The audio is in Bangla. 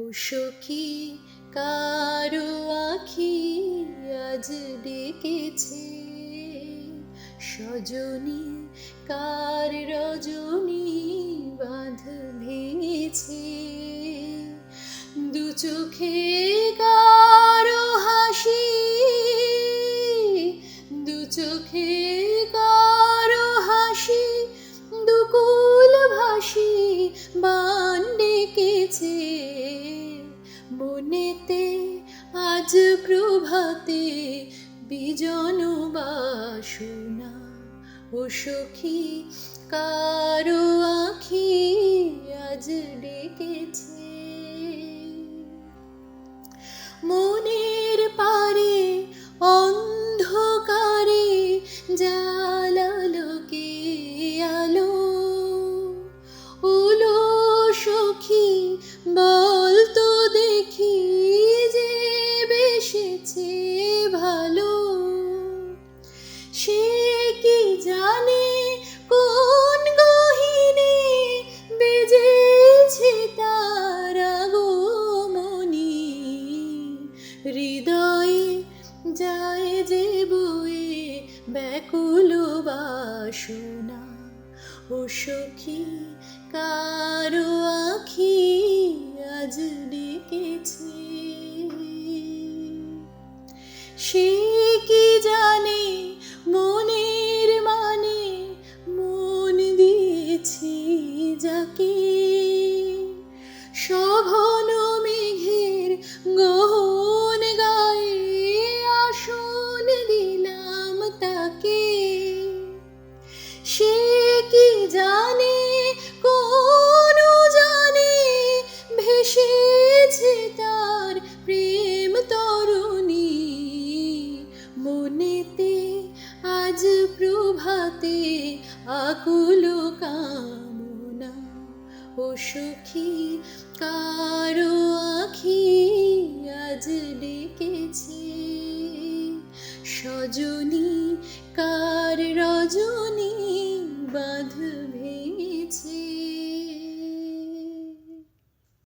ও সখী কারো আখি আজ ডেকেছে, সজনী কার রজনী বাঁধ ভেঙেছে। দু চোখে কারো হাসি, দু চোখে কারো হাসি, দুকুল ভাসি বান ডেকেছে। মনেতে আজ প্রভাতে বিজন বাসনা, ও সখী কারো আখি আজ ডেকেছে। মনের পারে অন্ধকারে জালালোকে আলো, ওলো সখী বল তো দেখি যে বেসেছে ভালো। সে কি জানে কোন গহীনে বেজেছে তার আগমনী, হৃদয়ে যায় যে বয়ে ব্যাকুল বাসনা। ও সখী কারো আখি আজ ডেকেছে। সে কি জানে মনের মানে, মন দিয়েছি যাকে। সঘন মেঘের গহন গায়ে আসন দিলাম তাকে। সে কি জানে কোন জানে ভেসেছে তার প্রেম তরণী। মনেতে আজ প্রভাতে আকুল কামনা, ও সখী কারো আখি আজ ডেকেছে। সজনী কার রজনী